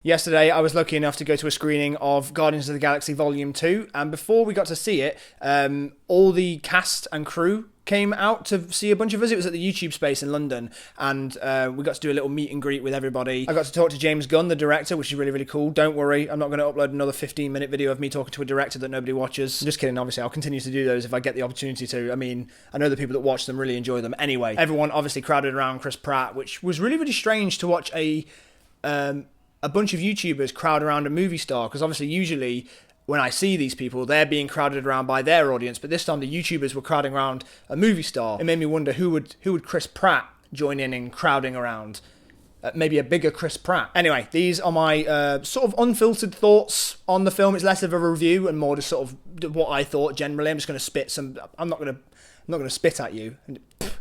Yesterday, I was lucky enough to go to a screening of Guardians of the Galaxy Volume 2, and before we got to see it, all the cast and crew came out to see a bunch of us. It was at the YouTube space in London, and we got to do a little meet and greet with everybody. I got to talk to James Gunn, the director, which is really, really cool. Don't worry, I'm not going to upload another 15-minute video of me talking to a director that nobody watches. I'm just kidding, obviously. I'll continue to do those if I get the opportunity to. I mean, I know the people that watch them really enjoy them. Anyway, everyone obviously crowded around Chris Pratt, which was really, really strange to watch a bunch of YouTubers crowd around a movie star, because obviously usually when I see these people, they're being crowded around by their audience, but this time the YouTubers were crowding around a movie star. It made me wonder who would Chris Pratt join in crowding around. Maybe a bigger Chris Pratt. Anyway, these are my sort of unfiltered thoughts on the film. It's less of a review and more just sort of what I thought generally. I'm just going to spit some. I'm not going to spit at you.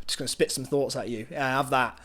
Just going to spit some thoughts at you. Yeah, I have that.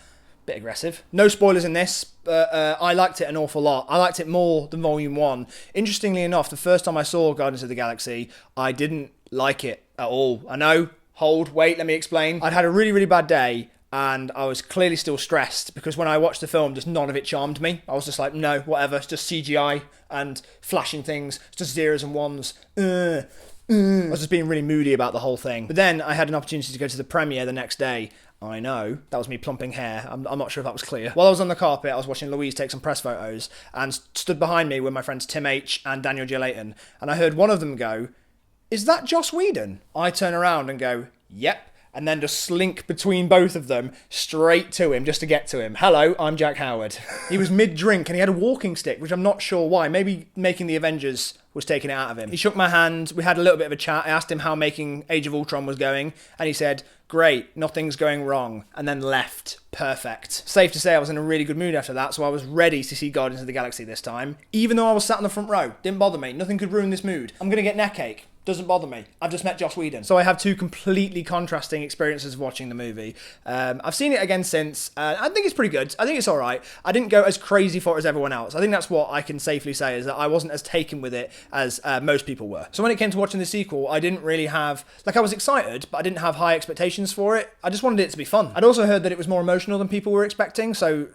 Bit aggressive. No spoilers in this, but I liked it an awful lot. I liked it more than Volume 1. Interestingly enough, the first time I saw Guardians of the Galaxy, I didn't like it at all. I know, wait, let me explain. I'd had a really, really bad day, and I was clearly still stressed, because when I watched the film, just none of it charmed me. I was just like, no, whatever, it's just CGI and flashing things, it's just zeros and ones. I was just being really moody about the whole thing. But then I had an opportunity to go to the premiere the next day. I know, that was me plumping hair. I'm not sure if that was clear. While I was on the carpet, I was watching Louise take some press photos, and stood behind me were my friends Tim H and Daniel J. Layton, and I heard one of them go, "Is that Joss Whedon?" I turn around and go, "Yep," and then just slink between both of them straight to him just to get to him. "Hello, I'm Jack Howard." He was mid-drink and he had a walking stick, which I'm not sure why. Maybe making the Avengers was taking it out of him. He shook my hand, we had a little bit of a chat. I asked him how making Age of Ultron was going, and he said, "Great, nothing's going wrong," and then left. Perfect. Safe to say I was in a really good mood after that, so I was ready to see Guardians of the Galaxy this time. Even though I was sat in the front row, didn't bother me. Nothing could ruin this mood. I'm gonna get neck ache. Doesn't bother me. I've just met Joss Whedon. So I have two completely contrasting experiences of watching the movie. I've seen it again since. I think it's pretty good. I think it's alright. I didn't go as crazy for it as everyone else. I think that's what I can safely say, is that I wasn't as taken with it as most people were. So when it came to watching the sequel, I didn't really have... I was excited, but I didn't have high expectations for it. I just wanted it to be fun. I'd also heard that it was more emotional than people were expecting, so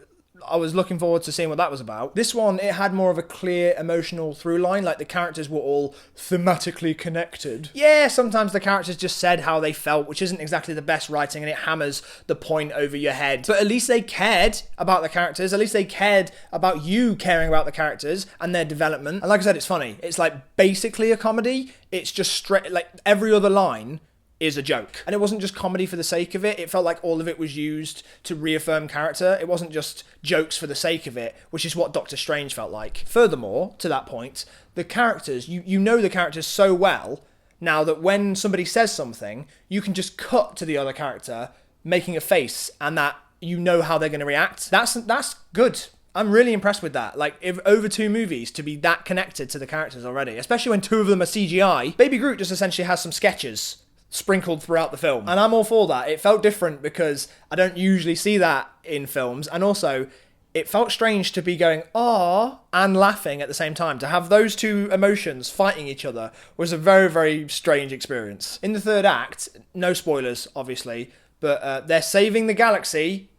I was looking forward to seeing what that was about. This one, it had more of a clear emotional through line, like the characters were all thematically connected. Yeah, sometimes the characters just said how they felt, which isn't exactly the best writing, and it hammers the point over your head. But at least they cared about the characters, at least they cared about you caring about the characters and their development. And like I said, it's funny. It's like basically a comedy. It's just straight, like every other line is a joke. And it wasn't just comedy for the sake of it. It felt like all of it was used to reaffirm character. It wasn't just jokes for the sake of it, which is what Doctor Strange felt like. Furthermore, to that point, the characters, you know the characters so well now that when somebody says something, you can just cut to the other character making a face, and that you know how they're going to react. That's good. I'm really impressed with that. Like, if over 2 movies to be that connected to the characters already, especially when 2 of them are CGI. Baby Groot just essentially has some sketches sprinkled throughout the film, and I'm all for that. It felt different because I don't usually see that in films, and also it felt strange to be going "ah" and laughing at the same time. To have those two emotions fighting each other was a very, very strange experience. In the third act, no spoilers obviously, but they're saving the galaxy.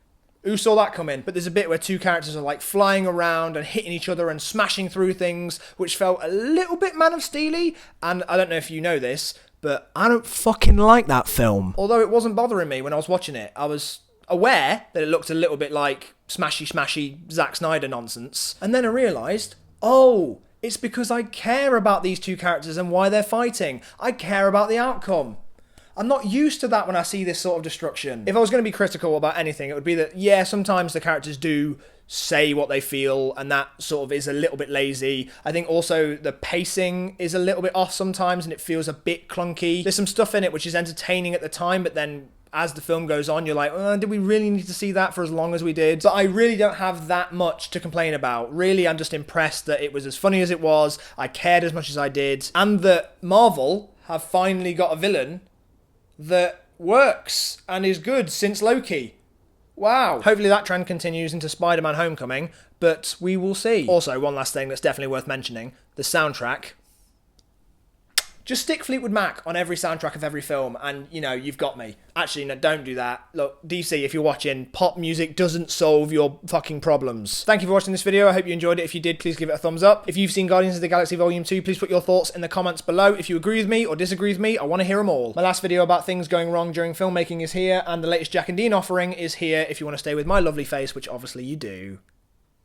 Who saw that come in? But there's a bit where 2 characters are like flying around and hitting each other and smashing through things, which felt a little bit Man of Steel-y, and I don't know if you know this, but I don't fucking like that film. Although it wasn't bothering me when I was watching it. I was aware that it looked a little bit like smashy Zack Snyder nonsense. And then I realised, oh, it's because I care about these 2 characters and why they're fighting. I care about the outcome. I'm not used to that when I see this sort of destruction. If I was going to be critical about anything, it would be that, yeah, sometimes the characters do say what they feel, and that sort of is a little bit lazy. I think also the pacing is a little bit off sometimes, and it feels a bit clunky. There's some stuff in it which is entertaining at the time, but then as the film goes on, you're like, did we really need to see that for as long as we did? But I really don't have that much to complain about. Really, I'm just impressed that it was as funny as it was, I cared as much as I did, and that Marvel have finally got a villain that works and is good since Loki. Wow. Hopefully that trend continues into Spider-Man Homecoming, but we will see. Also, one last thing that's definitely worth mentioning, the soundtrack. Just stick Fleetwood Mac on every soundtrack of every film and, you know, you've got me. Actually, no, don't do that. Look, DC, if you're watching, pop music doesn't solve your fucking problems. Thank you for watching this video. I hope you enjoyed it. If you did, please give it a thumbs up. If you've seen Guardians of the Galaxy Volume 2, please put your thoughts in the comments below. If you agree with me or disagree with me, I want to hear them all. My last video about things going wrong during filmmaking is here, and the latest Jack and Dean offering is here if you want to stay with my lovely face, which obviously you do.